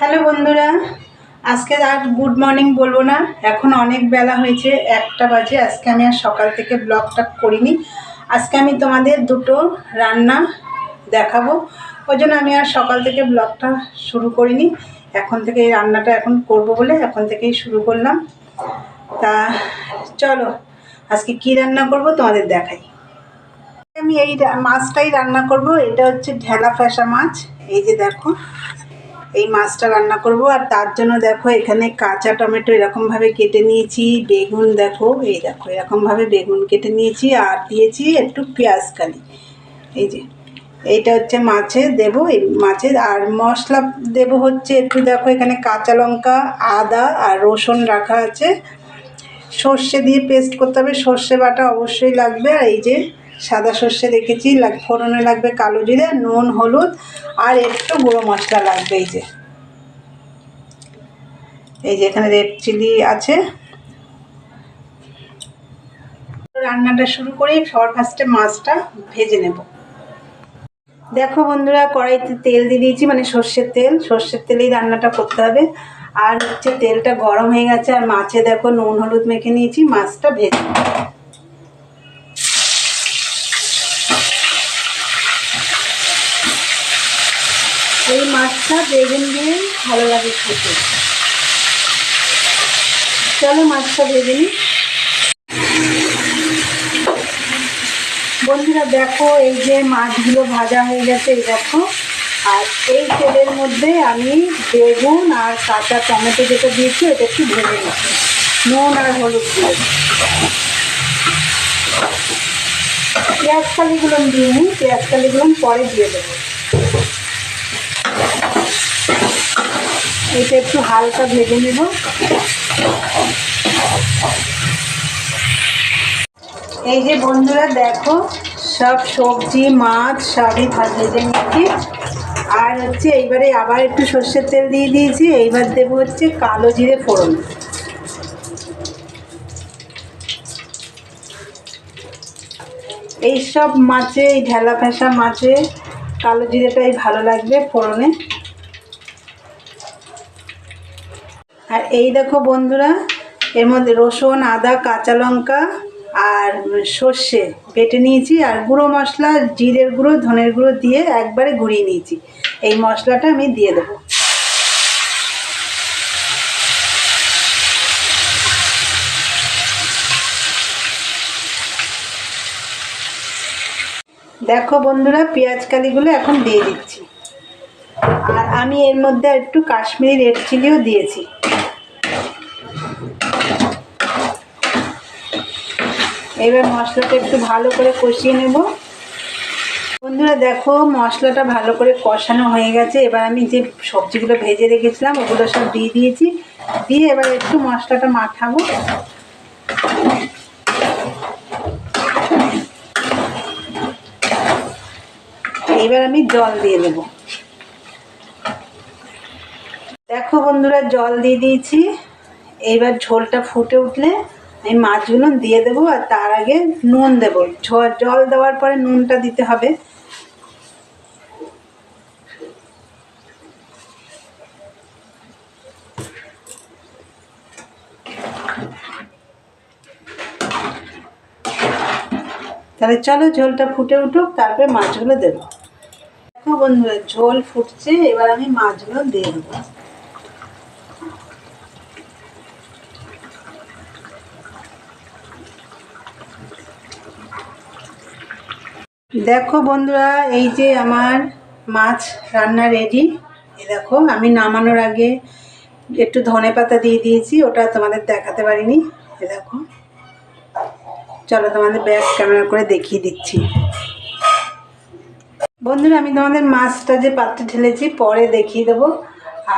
Hello বন্ধুরা, আজকে আর good morning বলবো না, এখন অনেক বেলা হয়েছে, 1টা বাজে। আজকে আমি আর সকাল থেকে ব্লগটা করিনি। আজকে আমি তোমাদের দুটো রান্না দেখাবো, ওই জন্য আমি আর সকাল থেকে ব্লগটা শুরু করিনি। এখন থেকে এই রান্নাটা এখন করব বলে এখন থেকেই শুরু করলাম। তা চলো আজকে কি রান্না করব তোমাদের দেখাই। আমি এই মাছটাই রান্না করব। এটা হচ্ছে ঢেলা ফ্যাসা মাছ। এই যে দেখো, এই মাছটা রান্না করব। আর তার জন্য দেখো এখানে কাঁচা টমেটো এরকমভাবে কেটে নিয়েছি, বেগুন দেখো, এই দেখো এরকমভাবে বেগুন কেটে নিয়েছি, আর দিয়েছি একটু পেঁয়াজ কালি। এই যে এইটা হচ্ছে মাছে দেবো, এই মাছের। আর মশলা দেব হচ্ছে একটু, দেখো এখানে কাঁচা লঙ্কা, আদা আর রসুন রাখা আছে। সর্ষে দিয়ে পেস্ট করতে হবে, সর্ষে বাটা অবশ্যই লাগবে। আর এই যে সাদা সর্ষে রেখেছি, ফোড়নে লাগবে কালো জিরে, নুন, হলুদ আর একটু গুঁড়ো মশলা লাগবে। এই যে এখানে রেড চিলি আছে। রান্নাটা শুরু করি। সবার ফার্স্টে মাছটা ভেজে নেব। দেখো বন্ধুরা, কড়াইতে তেল দিয়ে দিয়েছি, মানে সর্ষের তেল। সর্ষের তেলেই রান্নাটা করতে হবে। আর হচ্ছে তেলটা গরম হয়ে গেছে, আর মাছে দেখো নুন হলুদ মেখে নিয়েছি, মাছটা ভেজে নেব। এই মাছটা বেগুন দিয়ে ভালো লাগে খেতে। চলো মাছটা ভেজে নিই। বন্ধুরা দেখো, এই যে মাছগুলো ভাজা হয়ে গেছে, এই দেখো। আর এই তেলের মধ্যে আমি বেগুন আর কাঁচা টমেটো যেটা দিয়েছি এটা একটু ভেজে নিচ্ছি, নুন আর হলুদ দিয়ে। পেঁয়াজ কালিগুলো দিইনি, পেঁয়াজ কালিগুলো পরে দিয়ে দেবো। এটা একটু হালকা ভেজে নেব। এই যে বন্ধুরা দেখো, সব সবজি মাছ সবই ভেজে নিয়েছি। আর হচ্ছে এইবারে আবার একটু সর্ষের তেল দিয়ে দিয়েছি। এইবার দেবো হচ্ছে কালো জিরে ফোড়ন। এইসব মাছে, এই ঢেলা ফ্যাসা মাছে কালো জিরেটাই ভালো লাগবে ফোড়নে। আর এই দেখো বন্ধুরা, এর মধ্যে রসুন, আদা, কাঁচা লঙ্কা আর সর্ষে বেটে নিয়েছি, আর গুঁড়ো মশলা জিরের গুঁড়ো, ধনের গুঁড়ো দিয়ে একবারে গুঁড়িয়ে নিয়েছি। এই মশলাটা আমি দিয়ে দেবো। দেখো বন্ধুরা, পেঁয়াজ কালিগুলো এখন দিয়ে দিচ্ছি। আর আমি এর মধ্যে একটু কাশ্মীরি রেড চিলিও দিয়েছি। এবার মশলাটা একটু ভালো করে কষিয়ে নেব। বন্ধুরা দেখো, মশলাটা ভালো করে কষানো হয়ে গেছে। এবার আমি যে সবজিগুলো ভেজে রেখেছিলাম ওগুলো সব দিয়ে দিয়েছি। দিয়ে এবার একটু মশলাটা মাখাবো। এবার আমি জল দিয়ে দেবো। দেখো বন্ধুরা, জল দিয়ে দিয়েছি। এইবার ঝোলটা ফুটে উঠলে আমি মাছগুলো দিয়ে দেবো। আর তার আগে নুন দেবো। জল দেওয়ার পরে নুনটা দিতে হবে। তাহলে চলো ঝোলটা ফুটে উঠুক, তারপরে মাছগুলো দেবো। দেখো বন্ধুরা, ঝোল ফুটছে, এবার আমি মাছগুলো দিয়ে দেবো। দেখো বন্ধুরা, এই যে আমার মাছ রান্না রেডি। এই দেখো, আমি নামানোর আগে একটু ধনেপাতা দিয়ে দিয়েছি, ওটা তোমাদের দেখাতে পারিনি। এই দেখো, চলো তোমাদের ব্যাক ক্যামেরা করে দেখিয়ে দিচ্ছি। বন্ধুরা, আমি তোমাদের মাছটা যে পাত্রে ঢেলেছি পরে দেখিয়ে দেবো।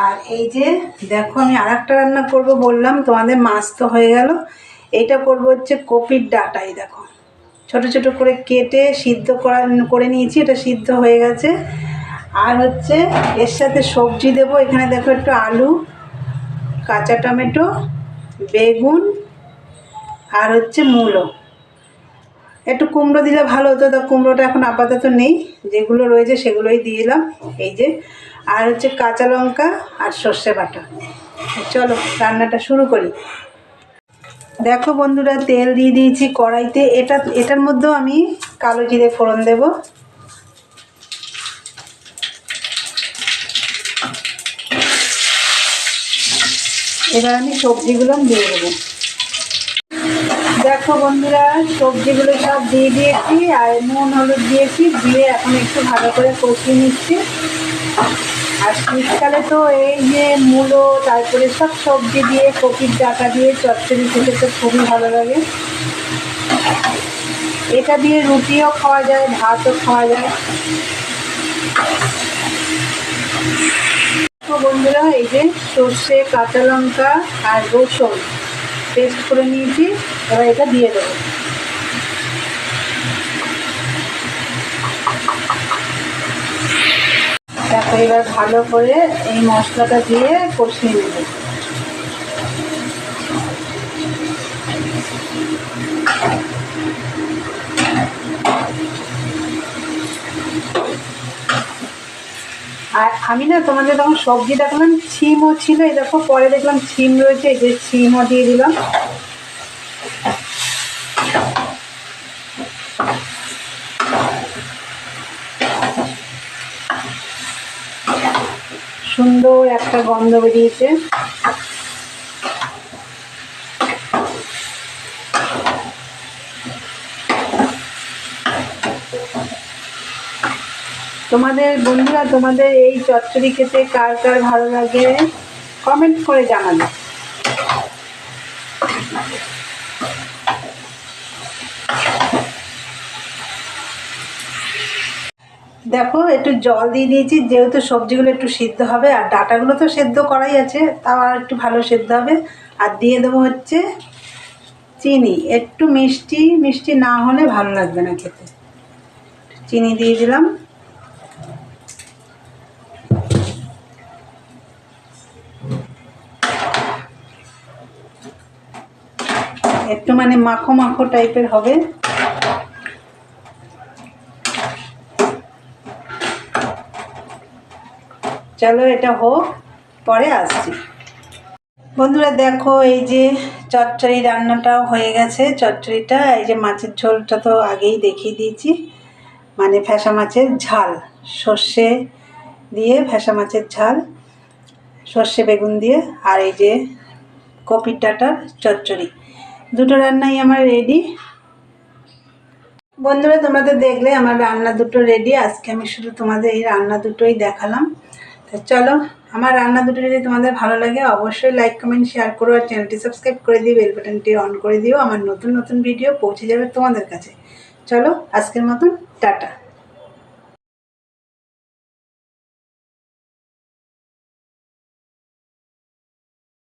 আর এই যে দেখো, আমি আর একটা রান্না করব বললাম তোমাদের, মাছ তো হয়ে গেল। এইটা করব হচ্ছে কপির ডাঁটা। এই দেখো, ছোট ছোট করে কেটে সিদ্ধ করে নিয়েছি, এটা সিদ্ধ হয়ে গেছে। আর হচ্ছে এর সাথে সবজি দেবো। এখানে দেখো একটু আলু, কাঁচা টমেটো, বেগুন আর হচ্ছে মূলো। একটু কুমড়ো দিলে ভালো হতো, তো কুমড়োটা এখন আপাতত নেই, যেগুলো রয়েছে সেগুলোই দিয়ে দিলাম। এই যে, আর হচ্ছে কাঁচা লঙ্কা আর সর্ষে বাটা। চলো রান্নাটা শুরু করি। দেখো বন্ধুরা, তেল দিয়ে দিয়েছি কড়াইতে। এটার মধ্যেও আমি কালো জিরে ফোড়ন দেব। এবার আমি সবজিগুলো দিয়ে দেবো। দেখো বন্ধুরা, সবজিগুলো সব দিয়ে দিয়েছি আর নুন হলুদ দিয়েছি, দিয়ে এখন একটু ভালো করে কষিয়ে নিচ্ছি। আর শীতকালে তো এই যে মূলো, তারপরে সব সবজি দিয়ে কপির ডাঁটা দিয়ে চচ্চড়ি খেতে তো খুবই ভালো লাগে। এটা দিয়ে রুটিও খাওয়া যায়, ভাতও খাওয়া যায়। তো বন্ধুরা, এই যে সর্ষে, কাঁচা লঙ্কা আর রসুন পেস্ট করে নিয়েছি, এবার এটা দিয়ে দেবো। দেখো এবার ভালো করে এই মশলাটা দিয়ে কষিয়ে নেব। আর আমি না তোমাদের তখন সবজি দেখলাম ছিমও ছিল, এই দেখো পরে দেখলাম ছিম রয়েছে, এই যে ছিমও দিয়ে দিলাম। সুন্দর একটা গন্ধ বেরিয়েছে। তোমাদের বন্ধুরা, তোমাদের এই চচ্চড়ি খেতে কার কার ভালো লাগে কমেন্ট করে জানাবে। দেখো একটু জল দিয়ে দিয়েছি, যেহেতু সবজিগুলো একটু সিদ্ধ হবে আর ডাঁটাগুলো তো সেদ্ধ করাই আছে, তাও আর একটু ভালো সেদ্ধ হবে। আর দিয়ে দেবো হচ্ছে চিনি। একটু মিষ্টি মিষ্টি না হলে ভালো লাগবে না খেতে। চিনি দিয়ে দিলাম। একটু মানে মাখো মাখো টাইপের হবে। চলো এটা হোক, পরে আসছি। বন্ধুরা দেখো, এই যে চচ্চড়ি রান্নাটাও হয়ে গেছে। চচ্চড়িটা, এই যে মাছের ঝোলটা তো আগেই দেখিয়ে দিয়েছি, মানে ফ্যাসা মাছের ঝাল, সর্ষে দিয়ে ফ্যাসা মাছের ঝাল, সর্ষে বেগুন দিয়ে, আর এই যে কপির ডাঁটার চচ্চড়ি, দুটো রান্নাই আমার রেডি। বন্ধুরা তোমাদের দেখলে আমার রান্না দুটো রেডি। আজকে আমি শুধু তোমাদের এই রান্না দুটোই দেখালাম। তো চলো, আমার রান্না দুটো যদি তোমাদের ভালো লাগে অবশ্যই লাইক কমেন্ট শেয়ার করো, আর চ্যানেলটি সাবস্ক্রাইব করে দিও, বেল বাটনটি অন করে দিও। আমার নতুন নতুন ভিডিও পৌঁছে যাবে তোমাদের কাছে। চলো আজকের মতন টাটা।